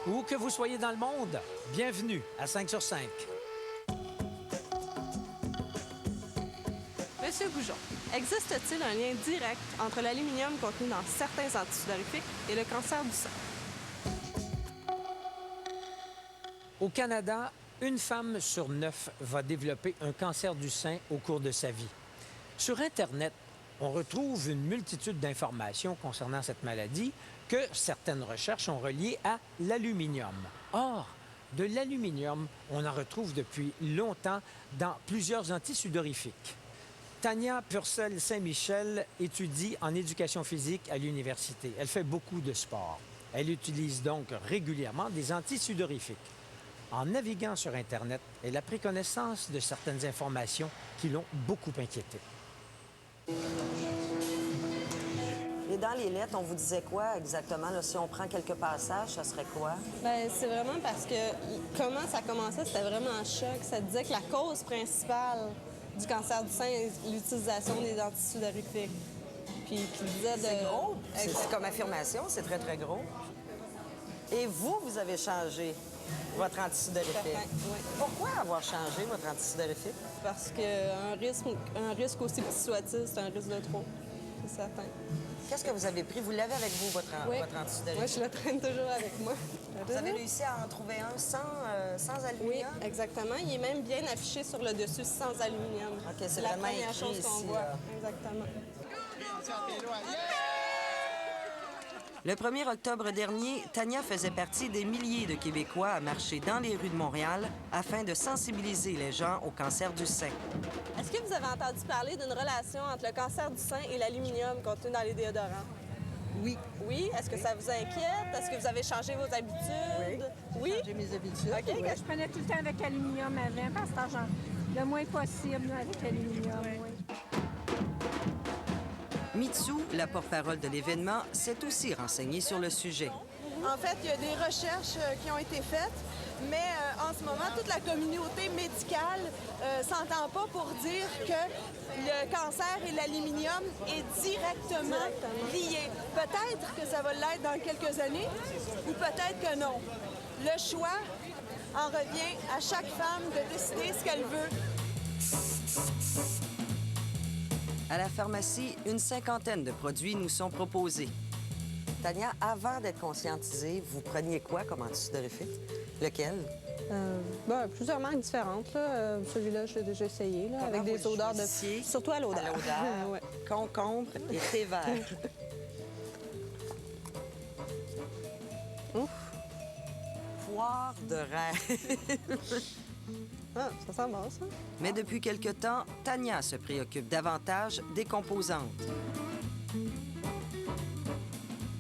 Où que vous soyez dans le monde, bienvenue à 5 sur 5. Monsieur Goujon, existe-t-il un lien direct entre l'aluminium contenu dans certains antisudorifiques et le cancer du sein? Au Canada, une femme sur 9 va développer un cancer du sein au cours de sa vie. Sur Internet, on retrouve une multitude d'informations concernant cette maladie que certaines recherches ont reliées à l'aluminium. Or, de l'aluminium, on en retrouve depuis longtemps dans plusieurs antisudorifiques. Tania Purcell-Saint-Michel étudie en éducation physique à l'université. Elle fait beaucoup de sport. Elle utilise donc régulièrement des antisudorifiques. En naviguant sur Internet, elle a pris connaissance de certaines informations qui l'ont beaucoup inquiétée. Et dans les lettres, on vous disait quoi exactement? Là, si on prend quelques passages, ça serait quoi? Bien, c'est vraiment parce que comment ça commençait, c'était vraiment un choc. Ça disait que la cause principale du cancer du sein est l'utilisation des antisudorifiques. Puis qui disait de... C'est gros. C'est comme affirmation, c'est très, très gros. Et vous avez changé votre antisudorifique. Certain, oui. Pourquoi avoir changé votre antisudorifique? Parce qu'un risque aussi petit soit-il, c'est un risque de trop, c'est certain. Qu'est-ce que vous avez pris? Vous l'avez avec vous, votre antisudorifique? Oui, je le traîne toujours avec moi. Vous avez réussi à en trouver un sans aluminium? Oui, exactement. Il est même bien affiché sur le dessus, sans aluminium. OK, c'est la vraiment première écrit chose qu'on ici, voit. là. Exactement. Le 1er octobre dernier, Tania faisait partie des milliers de Québécois à marcher dans les rues de Montréal afin de sensibiliser les gens au cancer du sein. Est-ce que vous avez entendu parler d'une relation entre le cancer du sein et l'aluminium contenu dans les déodorants? Oui. Oui? Est-ce que ça vous inquiète? Est-ce que vous avez changé vos habitudes? Oui? J'ai mes habitudes. OK. Oui. Je prenais tout le temps avec aluminium avant, parce que genre, le moins possible là, avec aluminium. Oui. Mitsu, la porte-parole de l'événement, s'est aussi renseignée sur le sujet. En fait, il y a des recherches qui ont été faites, mais en ce moment, toute la communauté médicale s'entend pas pour dire que le cancer et l'aluminium est directement lié. Peut-être que ça va l'être dans quelques années, ou peut-être que non. Le choix en revient à chaque femme de décider ce qu'elle veut. À la pharmacie, une cinquantaine de produits nous sont proposés. Tania, avant d'être conscientisée, vous preniez quoi comme antisudorifique? Lequel? Plusieurs marques différentes. Celui-là, je l'ai déjà essayé, là, avec des odeurs de... Surtout à l'odeur. À l'odeur, Ouais. concombre et thé vert. Ouf. Poire de rêve. Ah, ça sent bon, ça. Mais depuis quelque temps, Tania se préoccupe davantage des composantes.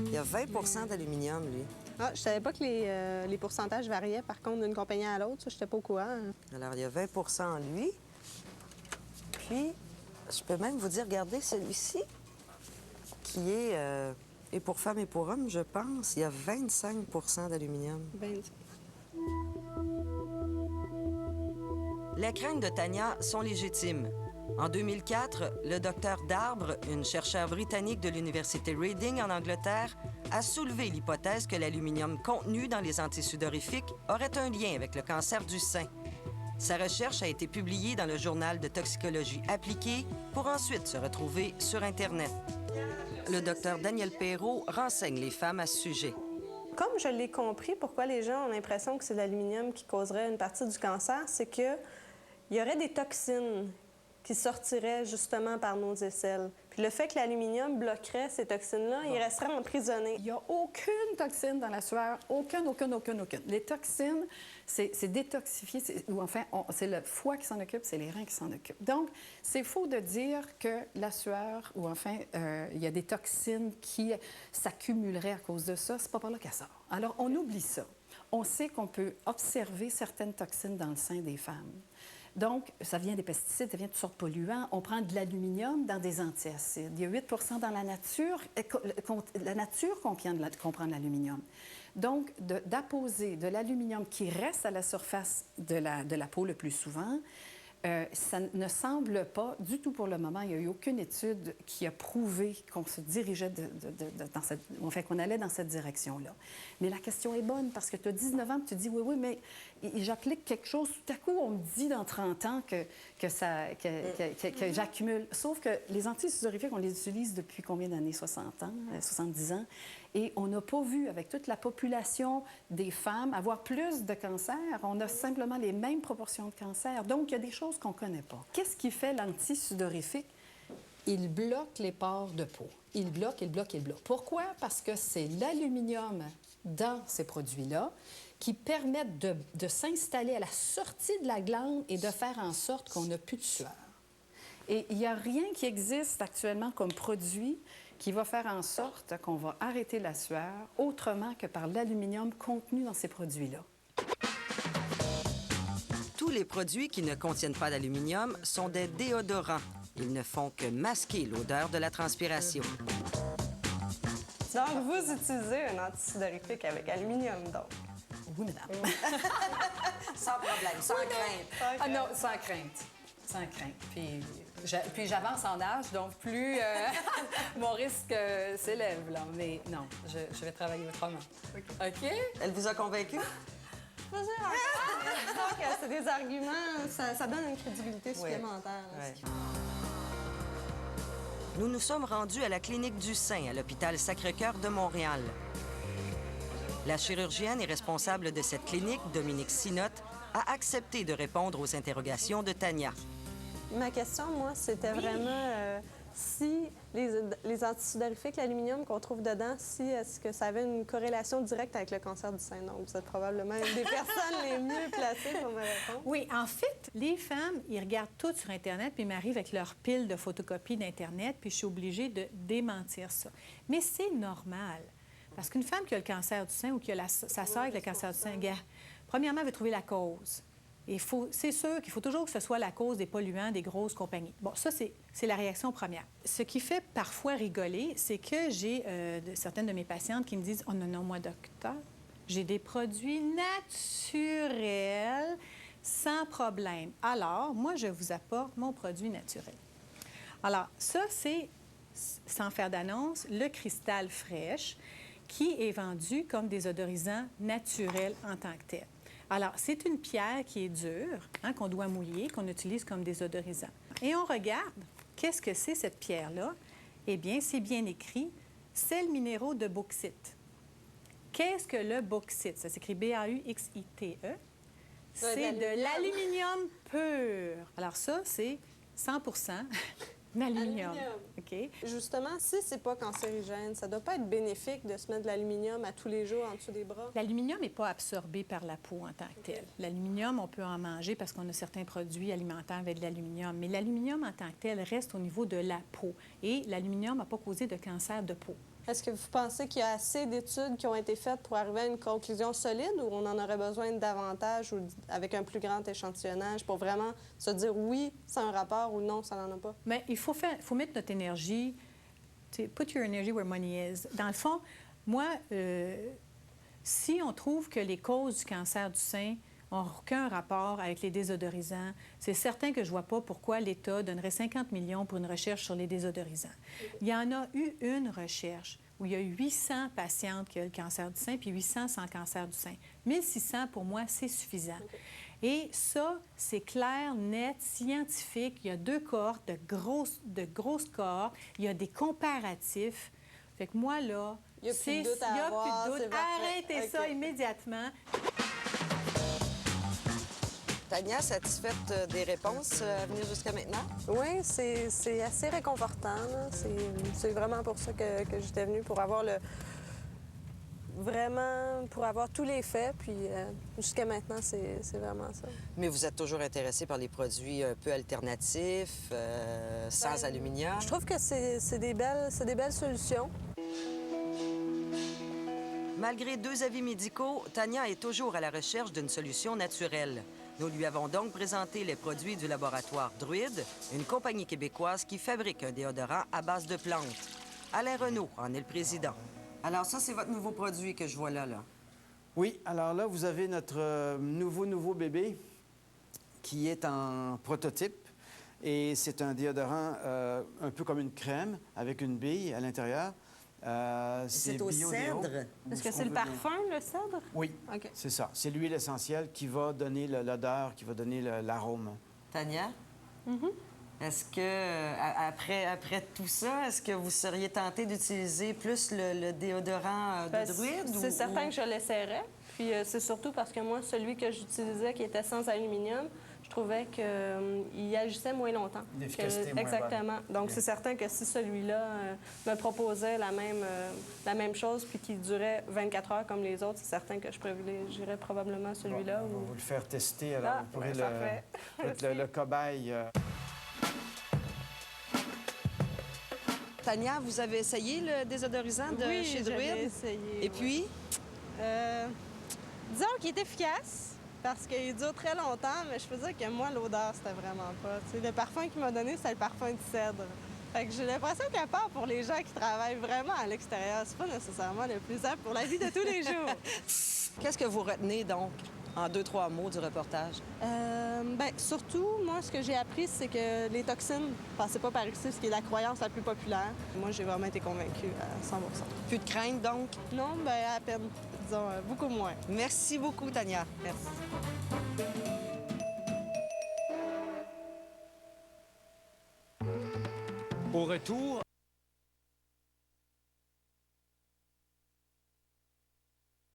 Il y a 20 d'aluminium, lui. Ah, je savais pas que les pourcentages variaient, par contre, d'une compagnie à l'autre. Ça, j'étais pas au courant. Alors, il y a 20 en lui. Puis, je peux même vous dire, regardez celui-ci, qui est, et pour femmes et pour hommes, je pense, il y a 25 d'aluminium. Les craintes de Tania sont légitimes. En 2004, le docteur Darbre, une chercheure britannique de l'Université Reading en Angleterre, a soulevé l'hypothèse que l'aluminium contenu dans les antisudorifiques aurait un lien avec le cancer du sein. Sa recherche a été publiée dans le journal de toxicologie appliquée pour ensuite se retrouver sur Internet. Le docteur Daniel Perrault renseigne les femmes à ce sujet. Comme je l'ai compris, pourquoi les gens ont l'impression que c'est l'aluminium qui causerait une partie du cancer, c'est qu'il y aurait des toxines qui sortiraient justement par nos aisselles. Puis le fait que l'aluminium bloquerait ces toxines-là, ils resteraient emprisonnés. Il n'y a aucune toxine dans la sueur. Aucune. Les toxines, c'est détoxifié, ou enfin, c'est le foie qui s'en occupe, c'est les reins qui s'en occupent. Donc, c'est faux de dire que la sueur, ou enfin, il y a des toxines qui s'accumuleraient à cause de ça. C'est pas par là qu'elle sort. Alors, on oublie ça. On sait qu'on peut observer certaines toxines dans le sein des femmes. Donc, ça vient des pesticides, ça vient de toutes sortes de polluants. On prend de l'aluminium dans des antiacides. Il y a 8 dans la nature. La nature comprend de l'aluminium. Donc, d'apposer de l'aluminium qui reste à la surface de la peau le plus souvent, Ça ne semble pas, du tout pour le moment, il n'y a eu aucune étude qui a prouvé qu'on se dirigeait dans cette... En fait, qu'on allait dans cette direction-là. Mais la question est bonne parce que tu as 19 ans et tu te dis, oui, mais j'applique quelque chose. Tout à coup, on me dit dans 30 ans que j'accumule. Sauf que les antisudorifiques, on les utilise depuis combien d'années? 60 ans, 70 ans. Et on n'a pas vu, avec toute la population des femmes, avoir plus de cancers. On a simplement les mêmes proportions de cancers. Donc, il y a des choses qu'on ne connaît pas. Qu'est-ce qui fait l'antisudorifique? Il bloque les pores de peau. Il bloque. Pourquoi? Parce que c'est l'aluminium dans ces produits-là qui permettent de s'installer à la sortie de la glande et de faire en sorte qu'on n'a plus de sueur. Et il n'y a rien qui existe actuellement comme produit qui va faire en sorte qu'on va arrêter la sueur autrement que par l'aluminium contenu dans ces produits-là. Tous les produits qui ne contiennent pas d'aluminium sont des déodorants. Ils ne font que masquer l'odeur de la transpiration. Donc, vous utilisez un antisudorifique avec aluminium, donc? Oui, madame. Sans problème, sans crainte. Ah non, sans crainte. Sans crainte. Puis j'avance en âge, donc plus mon risque s'élève, là. Mais non, je vais travailler autrement. OK? Elle vous a convaincu? Donc, c'est des arguments, ça donne une crédibilité supplémentaire. Ouais. Nous nous sommes rendus à la clinique du sein à l'hôpital Sacré-Cœur de Montréal. La chirurgienne et responsable de cette clinique, Dominique Sinotte, a accepté de répondre aux interrogations de Tania. Ma question, moi, c'était vraiment si les antisudorifiques, l'aluminium qu'on trouve dedans, est-ce que ça avait une corrélation directe avec le cancer du sein? Donc, vous êtes probablement une des personnes les mieux placées pour me répondre. Oui, en fait, les femmes, ils regardent tout sur Internet, puis ils m'arrivent avec leur pile de photocopies d'Internet, puis je suis obligée de démentir ça. Mais c'est normal. Parce qu'une femme qui a le cancer du sein ou qui a sa sœur avec le cancer du sein, premièrement, elle veut trouver la cause. C'est sûr qu'il faut toujours que ce soit la cause des polluants des grosses compagnies. Bon, ça, c'est la réaction première. Ce qui fait parfois rigoler, c'est que j'ai certaines de mes patientes qui me disent « Oh non, moi, docteur, j'ai des produits naturels sans problème. Alors, moi, je vous apporte mon produit naturel. » Alors, ça, c'est, sans faire d'annonce, le cristal fraîche qui est vendu comme désodorisant naturel en tant que tel. Alors, c'est une pierre qui est dure, qu'on doit mouiller, qu'on utilise comme désodorisant. Et on regarde, qu'est-ce que c'est cette pierre-là? Eh bien, c'est bien écrit, sels minéraux de bauxite. Qu'est-ce que le bauxite? Ça s'écrit B-A-U-X-I-T-E. C'est de l'aluminium pur. Alors ça, c'est 100 d'aluminium. OK? Justement, si c'est pas cancérigène, ça doit pas être bénéfique de se mettre de l'aluminium à tous les jours en dessous des bras? L'aluminium n'est pas absorbé par la peau en tant que tel. L'aluminium, on peut en manger parce qu'on a certains produits alimentaires avec de l'aluminium. Mais l'aluminium en tant que tel reste au niveau de la peau. Et l'aluminium n'a pas causé de cancer de peau. Est-ce que vous pensez qu'il y a assez d'études qui ont été faites pour arriver à une conclusion solide ou on en aurait besoin de davantage ou avec un plus grand échantillonnage pour vraiment se dire oui, c'est un rapport ou non, ça n'en a pas? Mais il faut mettre notre énergie, put your energy where money is. Dans le fond, moi, si on trouve que les causes du cancer du sein n'ont aucun rapport avec les désodorisants, c'est certain que je ne vois pas pourquoi l'État donnerait 50 millions pour une recherche sur les désodorisants. Il y en a eu une recherche où il y a eu 800 patientes qui ont le cancer du sein, puis 800 sans cancer du sein. 1600, pour moi, c'est suffisant. Et ça, c'est clair, net, scientifique. Il y a 2 cohortes, de grosses cohortes. Il y a des comparatifs. Fait que moi, là, il n'y a plus de doute à avoir. Arrêtez ça immédiatement. Tania, satisfaite des réponses à venir jusqu'à maintenant? Oui, c'est assez réconfortant. C'est vraiment pour ça que j'étais venue, pour avoir pour avoir tous les faits. Puis jusqu'à maintenant, c'est vraiment ça. Mais vous êtes toujours intéressée par les produits un peu alternatifs, sans aluminium? Je trouve que c'est des belles solutions. Malgré 2 avis médicaux, Tania est toujours à la recherche d'une solution naturelle. Nous lui avons donc présenté les produits du laboratoire Druide, une compagnie québécoise qui fabrique un déodorant à base de plantes. Alain Renaud en est le président. Alors ça, c'est votre nouveau produit que je vois là. Oui, alors là, vous avez notre nouveau bébé qui est en prototype. Et c'est un déodorant un peu comme une crème avec une bille à l'intérieur. C'est au bio-déo, cèdre. ou Est-ce ce que qu'on c'est le veut bien. parfum, le cèdre? Oui, OK. c'est ça. C'est l'huile essentielle qui va donner l'odeur, qui va donner l'arôme. Tania? Est-ce que, après tout ça, est-ce que vous seriez tenté d'utiliser plus le déodorant Ben, de druide? C'est certain que je l'essaierais. Puis c'est surtout parce que moi, celui que j'utilisais, qui était sans aluminium, je trouvais qu'il agissait moins longtemps. L'efficacité est moins Exactement. Donc, Bien. c'est certain que si celui-là me proposait la même chose puis qu'il durait 24 heures comme les autres, c'est certain que je privilégierais probablement celui-là. On va ou- vous le faire tester. Alors, Ah, vous pourrez ben, parfait. être le cobaye. Tania, vous avez essayé le désodorisant de Oui, chez j'avais Druide? essayé, Et ouais. puis? Disons qu'il est efficace parce qu'il dure très longtemps, mais je peux dire que moi, l'odeur, c'était vraiment pas. Tu sais, le parfum qu'il m'a donné, c'est le parfum de cèdre. Fait que j'ai l'impression qu'à part pour les gens qui travaillent vraiment à l'extérieur, c'est pas nécessairement le plus simple pour la vie de tous les jours. Qu'est-ce que vous retenez, donc, en 2-3 mots du reportage? Ben, surtout, moi, ce que j'ai appris, c'est que les toxines passaient pas par ici, ce qui est la croyance la plus populaire. Moi, j'ai vraiment été convaincue à 100 Plus de crainte, donc? Non, ben à peine. Disons, beaucoup moins. Merci beaucoup, Tania. Merci. Au retour,